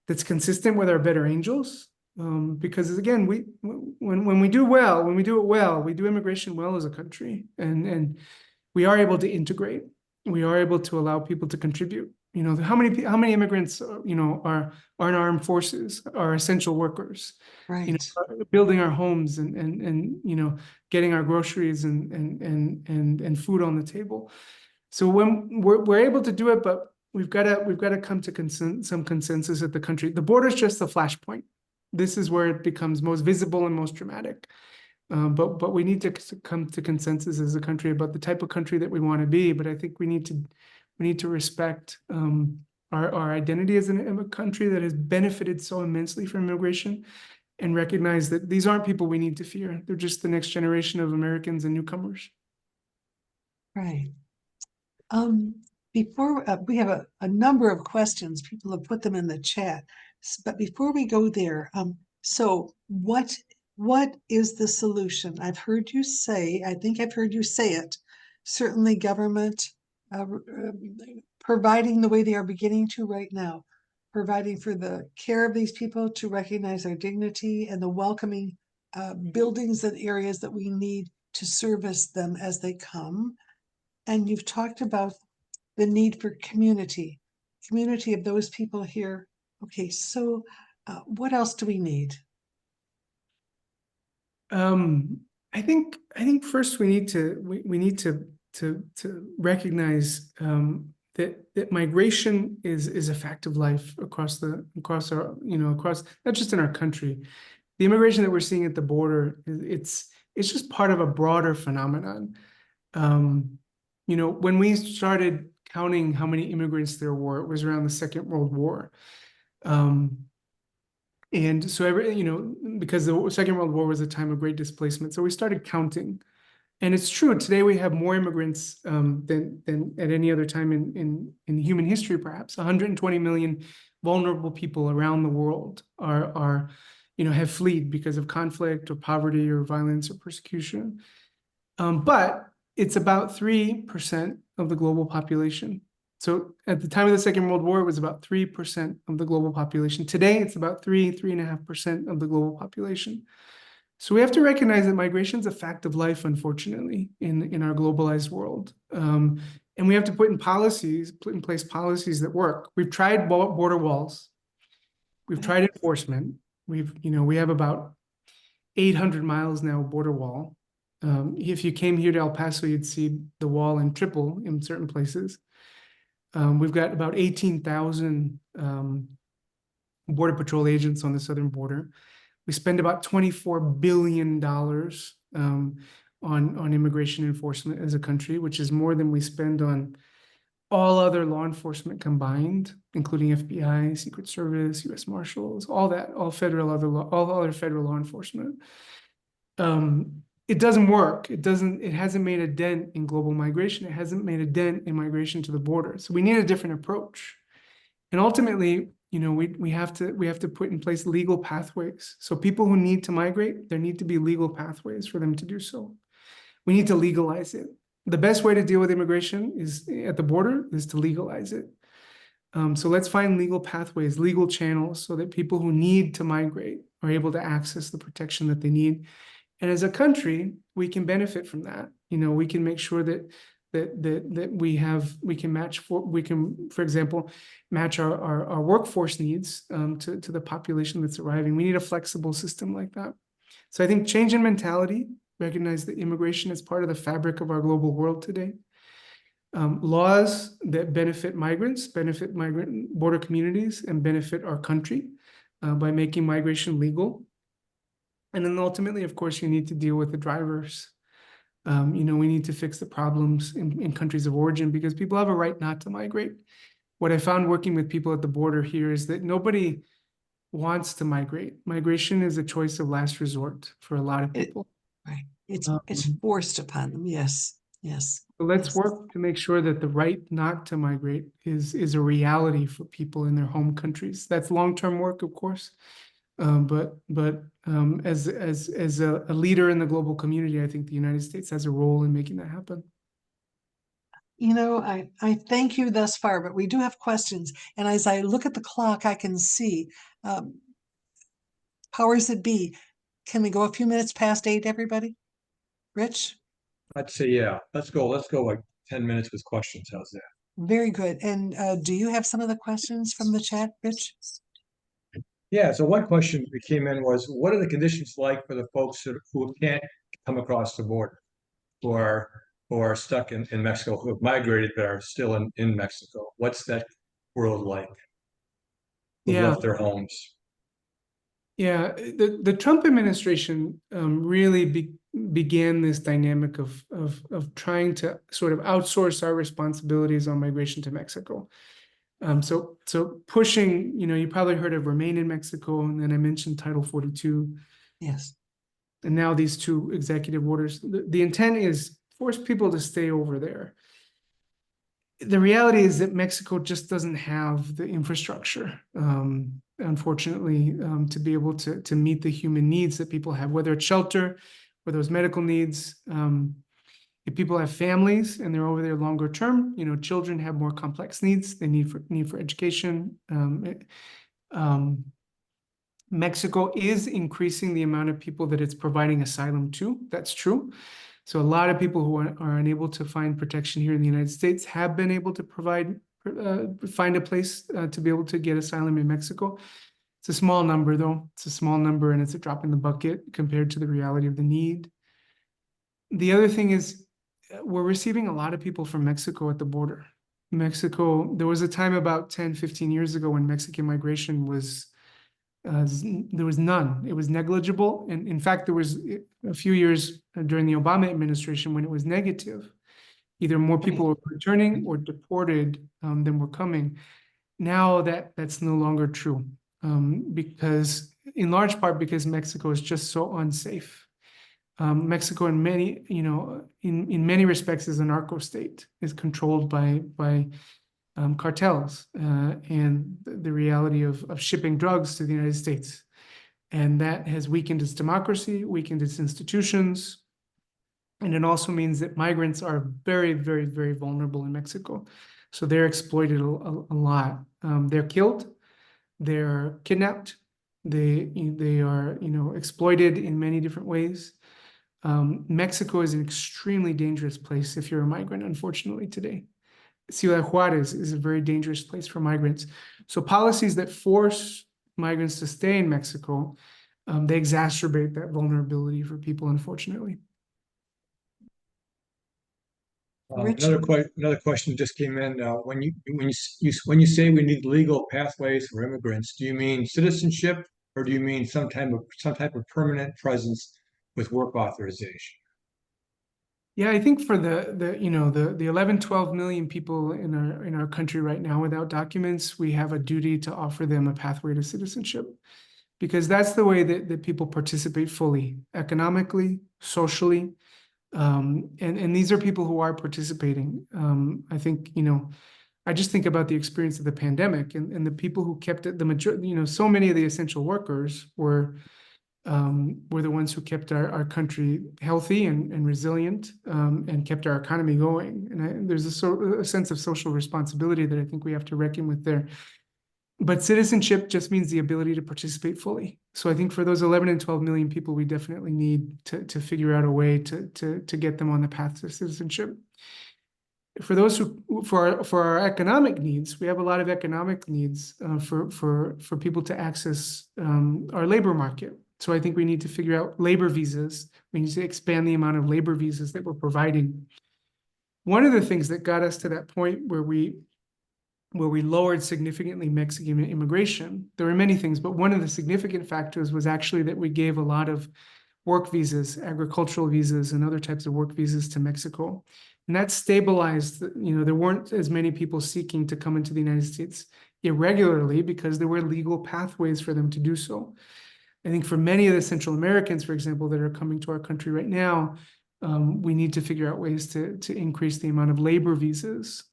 that's consistent with our better angels. Because again, when we do it well, we do immigration well as a country, and we are able to integrate. We are able to allow people to contribute. You know, how many immigrants, you know, are in our armed forces, are essential workers, Right. you know, building our homes and you know, getting our groceries and food on the table. So when we're able to do it, but we've got to come to some consensus at the country. The border is just the flashpoint. This is where it becomes most visible and most dramatic. But we need to come to consensus as a country about the type of country that we want to be. But I think we need to respect our identity as a country that has benefited so immensely from immigration, and recognize that these aren't people we need to fear. They're just the next generation of Americans and newcomers. Right. Before we have a number of questions, people have put them in the chat. But before we go there, so what is the solution? I think I've heard you say it. Certainly government providing the way they are beginning to right now, providing for the care of these people, to recognize their dignity and the welcoming buildings and areas that we need to service them as they come. And you've talked about the need for community of those people here. Okay, so what else do we need? I think first we need to recognize that migration is a fact of life across our, you know, across, not just in our country. The immigration that we're seeing at the border, it's just part of a broader phenomenon. You know, when we started counting how many immigrants there were, it was around the Second World War. And so you know, because the Second World War was a time of great displacement, so we started counting. And it's true, today we have more immigrants than at any other time in human history, perhaps. 120 million vulnerable people around the world are you know, have fled because of conflict or poverty or violence or persecution. But it's about 3% of the global population. So at the time of the Second World War, it was about 3% of the global population. Today, it's about 3.5% of the global population. So we have to recognize that migration is a fact of life, unfortunately, in our globalized world. And we have to put in place policies that work. We've tried border walls. We've tried enforcement. We have about 800 miles now border wall. If you came here to El Paso, you'd see the wall in triple in certain places. We've got about 18,000 Border Patrol agents on the southern border. We spend about $24 billion on immigration enforcement as a country, which is more than we spend on all other law enforcement combined, including FBI, Secret Service, U.S. Marshals, all other federal law enforcement. It doesn't work. It hasn't made a dent in global migration. It hasn't made a dent in migration to the border. So we need a different approach. And ultimately, you know, we have to put in place legal pathways. So people who need to migrate, there need to be legal pathways for them to do so. We need to legalize it. the best way to deal with immigration is at the border is to legalize it. So let's find legal pathways, legal channels, so that people who need to migrate are able to access the protection that they need. And as a country, we can benefit from that. We can make sure that we can, for example, match our workforce needs to the population that's arriving. We need a flexible system like that. So I think change in mentality, recognize that immigration is part of the fabric of our global world today. Laws that benefit migrants, benefit migrant border communities, and benefit our country by making migration legal. And then ultimately, of course, you need to deal with the drivers. We need to fix the problems in countries of origin, because people have a right not to migrate. What I found working with people at the border here is that nobody wants to migrate. Migration is a choice of last resort for a lot of people. Right. It's forced upon them. Yes. Yes. So let's Yes. work to make sure that the right not to migrate is a reality for people in their home countries. That's long-term work, of course. But as a leader in the global community, I think the United States has a role in making that happen. I thank you thus far, but we do have questions. And as I look at the clock, I can see powers that be. Can we go a few minutes past 8, everybody? Rich? I'd say, yeah, let's go like 10 minutes with questions. How's that? Very good. And do you have some of the questions from the chat, Rich? Yeah, so one question that came in was, what are the conditions like for the folks who can't come across the border, who are stuck in Mexico, who have migrated but are still in Mexico? What's that world like? Who've Yeah. left their homes? Yeah, the Trump administration really began this dynamic of trying to sort of outsource our responsibilities on migration to Mexico. So pushing, you probably heard of Remain in Mexico, and then I mentioned Title 42. Yes. And now these 2 executive orders. The intent is force people to stay over there. The reality is that Mexico just doesn't have the infrastructure, unfortunately, to be able to meet the human needs that people have, whether it's shelter or those medical needs. If people have families and they're over there longer term, children have more complex needs. They need for education. Mexico is increasing the amount of people that it's providing asylum to. That's true. So a lot of people who are unable to find protection here in the United States have been able to find a place to be able to get asylum in Mexico. It's a small number, though. It's a small number, and it's a drop in the bucket compared to the reality of the need. The other thing is we're receiving a lot of people from Mexico at the border. Mexico, there was a time about 10, 15 years ago when Mexican migration was there was none. It was negligible. And in fact, there was a few years during the Obama administration when it was negative. Either more people were returning or deported than were coming. Now that's no longer true, because in large part because Mexico is just so unsafe. Mexico in many, in many respects is a narco state, is controlled by cartels and the reality of shipping drugs to the United States. And that has weakened its democracy, weakened its institutions. And it also means that migrants are very, very, very vulnerable in Mexico. So they're exploited a lot. They're killed, they're kidnapped, they are, exploited in many different ways. Mexico is an extremely dangerous place if you're a migrant, unfortunately, today. Ciudad Juarez is a very dangerous place for migrants. So policies that force migrants to stay in Mexico, they exacerbate that vulnerability for people, unfortunately. Another question just came in. When you say we need legal pathways for immigrants, do you mean citizenship, or do you mean some type of permanent presence with work authorization? Yeah, I think for the 11, 12 million people in our country right now without documents, we have a duty to offer them a pathway to citizenship, because that's the way that people participate fully, economically, socially. And these are people who are participating. I think, I just think about the experience of the pandemic and the people who kept it, the majority, so many of the essential workers were were the ones who kept our country healthy and resilient, and kept our economy going. And there's a sense of social responsibility that I think we have to reckon with there. But citizenship just means the ability to participate fully. So I think for those 11 and 12 million people, we definitely need to figure out a way to get them on the path to citizenship. For those for our economic needs, we have a lot of economic needs for people to access our labor market. So I think we need to figure out labor visas. We need to expand the amount of labor visas that we're providing. One of the things that got us to that point where we lowered significantly Mexican immigration, there were many things, but one of the significant factors was actually that we gave a lot of work visas, agricultural visas, and other types of work visas to Mexico. And that stabilized, there weren't as many people seeking to come into the United States irregularly because there were legal pathways for them to do so. I think for many of the Central Americans, for example, that are coming to our country right now, we need to figure out ways to increase the amount of labor visas.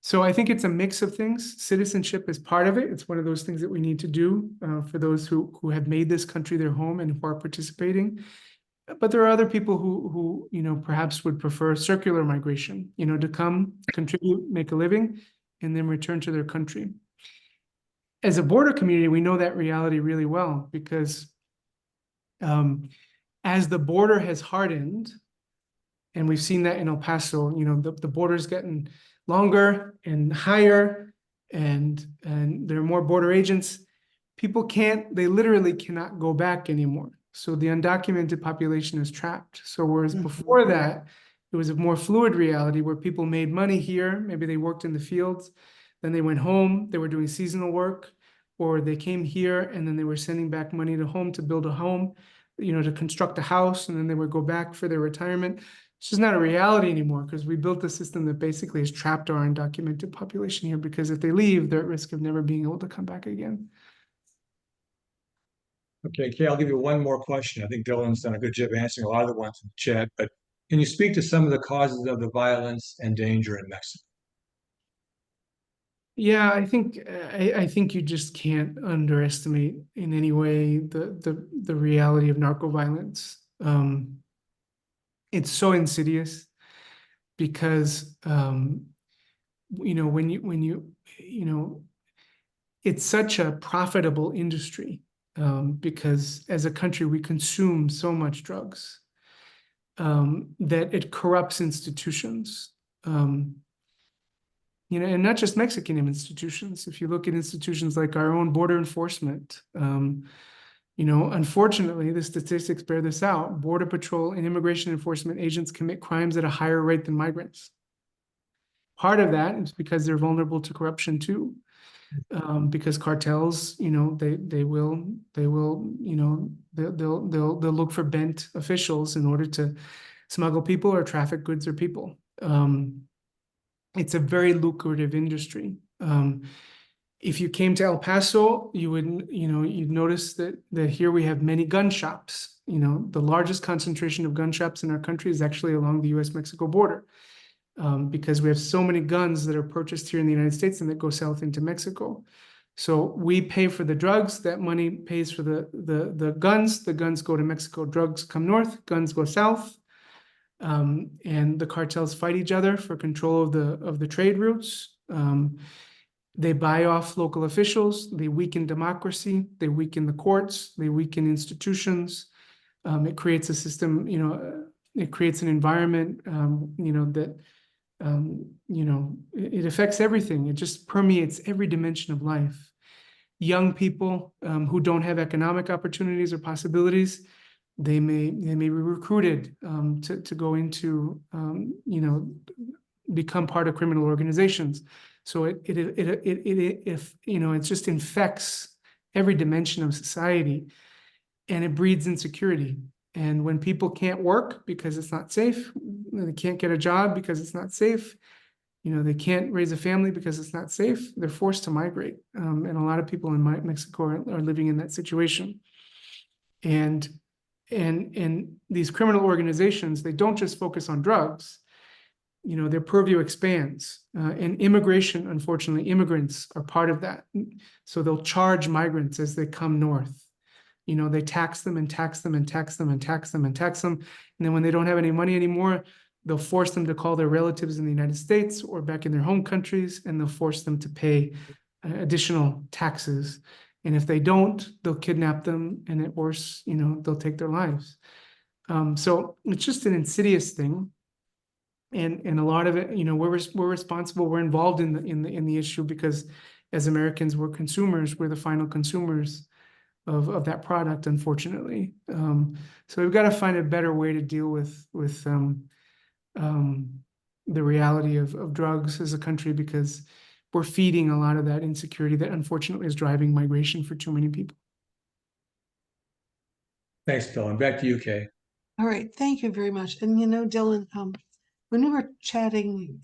So I think it's a mix of things. Citizenship is part of it. It's one of those things that we need to do for those who have made this country their home and who are participating. But there are other people who perhaps would prefer circular migration, to come, contribute, make a living, and then return to their country. As a border community, we know that reality really well because as the border has hardened, and we've seen that in El Paso, the border's getting longer and higher, and there are more border agents. People they literally cannot go back anymore. So the undocumented population is trapped. So whereas before that, it was a more fluid reality where people made money here, maybe they worked in the fields, then they went home, they were doing seasonal work, or they came here and then they were sending back money to home to build a home, to construct a house, and then they would go back for their retirement. It's just not a reality anymore because we built a system that basically has trapped our undocumented population here, because if they leave, they're at risk of never being able to come back again. Okay, Kay, I'll give you one more question. I think Dylan's done a good job answering a lot of the ones in the chat, but can you speak to some of the causes of the violence and danger in Mexico? Yeah, I think you just can't underestimate in any way the reality of narco violence. It's so insidious because it's such a profitable industry, because as a country we consume so much drugs that it corrupts institutions. And not just Mexican institutions. If you look at institutions like our own border enforcement, unfortunately, the statistics bear this out. Border Patrol and immigration enforcement agents commit crimes at a higher rate than migrants. Part of that is because they're vulnerable to corruption too, because cartels, they'll look for bent officials in order to smuggle people or traffic goods or people. It's a very lucrative industry. If you came to El Paso, you'd notice that here we have many gun shops. The largest concentration of gun shops in our country is actually along the U.S.-Mexico border, because we have so many guns that are purchased here in the United States and that go south into Mexico. So we pay for the drugs. That money pays for the guns. The guns go to Mexico. Drugs come north. Guns go south. And the cartels fight each other for control of the trade routes. They buy off local officials. They weaken democracy. They weaken the courts. They weaken institutions. It creates a system. It creates an environment. That it affects everything. It just permeates every dimension of life. Young people who don't have economic opportunities or possibilities, they may be recruited to go into become part of criminal organizations. So it just infects every dimension of society, and it breeds insecurity. And when people can't work because it's not safe, they can't get a job because it's not safe, they can't raise a family because it's not safe, they're forced to migrate. And a lot of people in Mexico are living in that situation. And these criminal organizations, they don't just focus on drugs. Their purview expands. And immigration, unfortunately, immigrants are part of that. So they'll charge migrants as they come north. You know, they tax them and tax them and tax them and tax them and tax them. And then when they don't have any money anymore, they'll force them to call their relatives in the United States or back in their home countries, and they'll force them to pay additional taxes. And if they don't, they'll kidnap them, and at worst, you know, they'll take their lives. So it's just an insidious thing. And a lot of it, you know, we're responsible, we're involved in the issue because as Americans, we're consumers, we're the final consumers of that product, unfortunately. So we've got to find a better way to deal with the reality of drugs as a country, because we're feeding a lot of that insecurity that unfortunately is driving migration for too many people. Thanks, Phil. And back to you, Kay. All right, thank you very much. And you know, Dylan, when we were chatting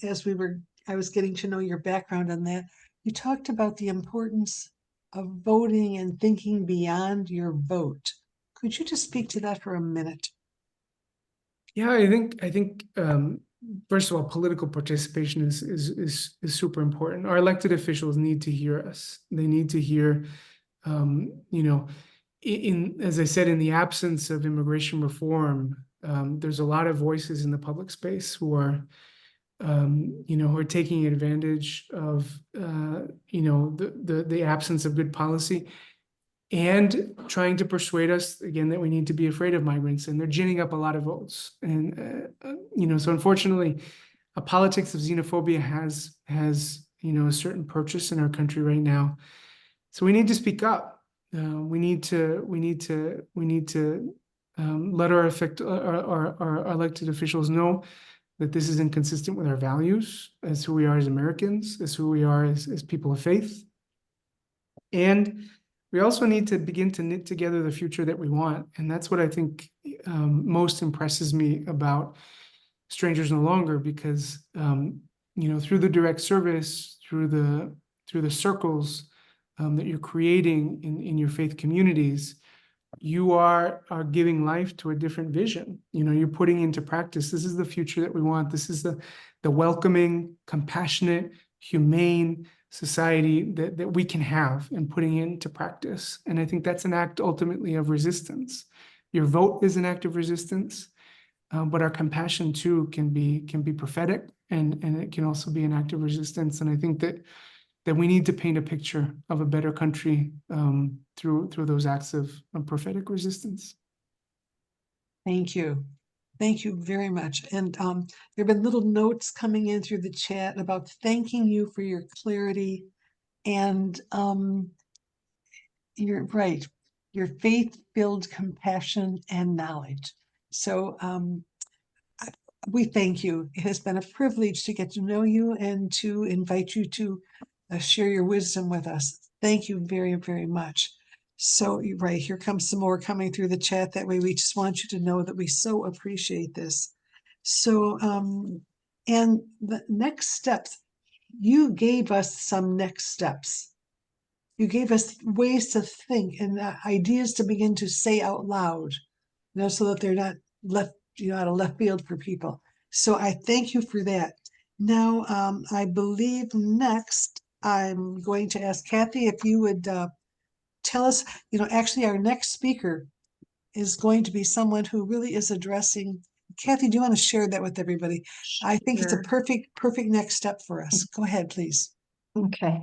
I was getting to know your background on that, you talked about the importance of voting and thinking beyond your vote. Could you just speak to that for a minute? Yeah, I think first of all, political participation is super important. Our elected officials need to hear us. They need to hear, you know, as I said, in the absence of immigration reform, there's a lot of voices in the public space who are, you know, who are taking advantage of, you know, the absence of good policy, and trying to persuade us again that we need to be afraid of migrants, and they're ginning up a lot of votes. And you know, so unfortunately, a politics of xenophobia has you know, a certain purchase in our country right now. So we need to speak up. We need to let our elected officials know that this is inconsistent with our values as who we are as Americans, as who we are as people of faith. And we also need to begin to knit together the future that we want. And that's what I think most impresses me about Strangers No Longer, because you know, through the direct service, through the circles that you're creating in your faith communities, you are giving life to a different vision. You know, you're putting into practice, this is the future that we want. This is the welcoming, compassionate, humane society that we can have, and putting into practice. And I think that's an act ultimately of resistance. Your vote is an act of resistance, but our compassion too can be prophetic, and it can also be an act of resistance. And I think that we need to paint a picture of a better country through those acts of prophetic resistance. Thank you. Thank you very much. And there have been little notes coming in through the chat about thanking you for your clarity. And you're right, your faith-filled compassion and knowledge. So we thank you. It has been a privilege to get to know you and to invite you to share your wisdom with us. Thank you very, very much. So you're right, here comes some more coming through the chat. That way we just want you to know that we so appreciate this. So, and the next steps, you gave us some next steps. You gave us ways to think and ideas to begin to say out loud, you know, so that they're not left, you know, out of left field for people. So I thank you for that. Now, I believe next I'm going to ask Kathy if you would tell us, you know, actually our next speaker is going to be someone who really is addressing. Kathy, do you want to share that with everybody? I think it's a perfect next step for us. Go ahead, please. Okay.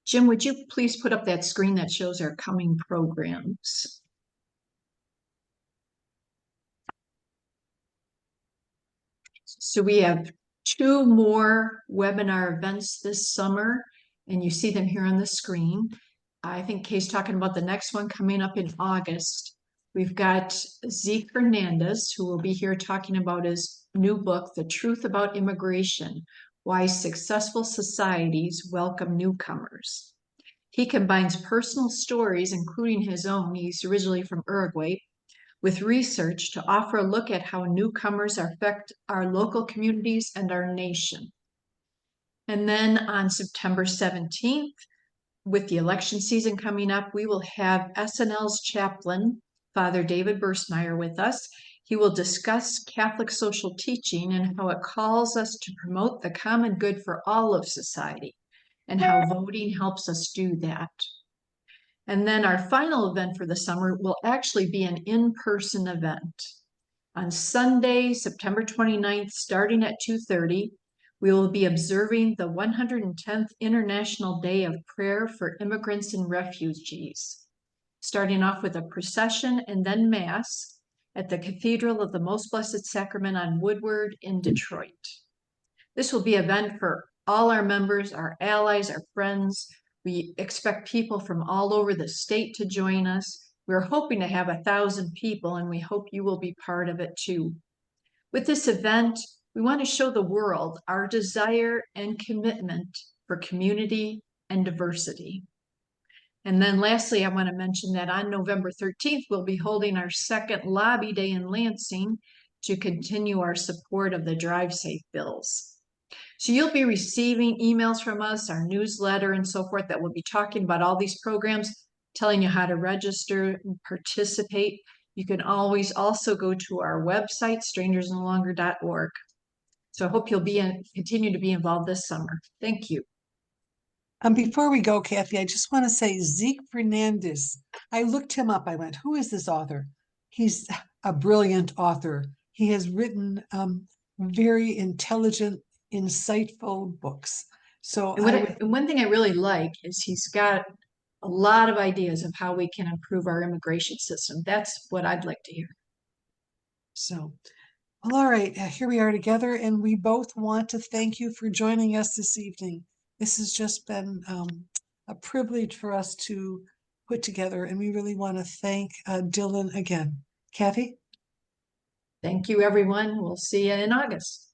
Jim, would you please put up that screen that shows our coming programs? So we have 2 more webinar events this summer, and you see them here on the screen. I think Kay's talking about the next one coming up in August. We've got Zeke Hernandez, who will be here talking about his new book, The Truth About Immigration: Why Successful Societies Welcome Newcomers. He combines personal stories, including his own, he's originally from Uruguay, with research to offer a look at how newcomers affect our local communities and our nation. And then on September 17th, with the election season coming up, we will have SNL's chaplain, Father David Burstmeyer, with us. He will discuss Catholic social teaching and how it calls us to promote the common good for all of society, and how voting helps us do that. And then our final event for the summer will actually be an in-person event. On Sunday, September 29th, starting at 2:30, we will be observing the 110th International Day of Prayer for Immigrants and Refugees, starting off with a procession and then Mass at the Cathedral of the Most Blessed Sacrament on Woodward in Detroit. This will be an event for all our members, our allies, our friends. We expect people from all over the state to join us. We're hoping to have 1,000 people, and we hope you will be part of it too. With this event, we want to show the world our desire and commitment for community and diversity. And then lastly, I want to mention that on November 13th, we'll be holding our second lobby day in Lansing to continue our support of the Drive Safe bills. So you'll be receiving emails from us, our newsletter and so forth, that will be talking about all these programs, telling you how to register and participate. You can always also go to our website, strangersnolonger.org. So I hope you'll continue to be involved this summer. Thank you. Before we go, Kathy, I just want to say Zeke Fernandez. I looked him up. I went, who is this author? He's a brilliant author. He has written very intelligent, insightful books. So And one thing I really like is he's got a lot of ideas of how we can improve our immigration system. That's what I'd like to hear. So, well, all right, here we are together, and we both want to thank you for joining us this evening. This has just been a privilege for us to put together, and we really want to thank Dylan again. Kathy? Thank you, everyone. We'll see you in August.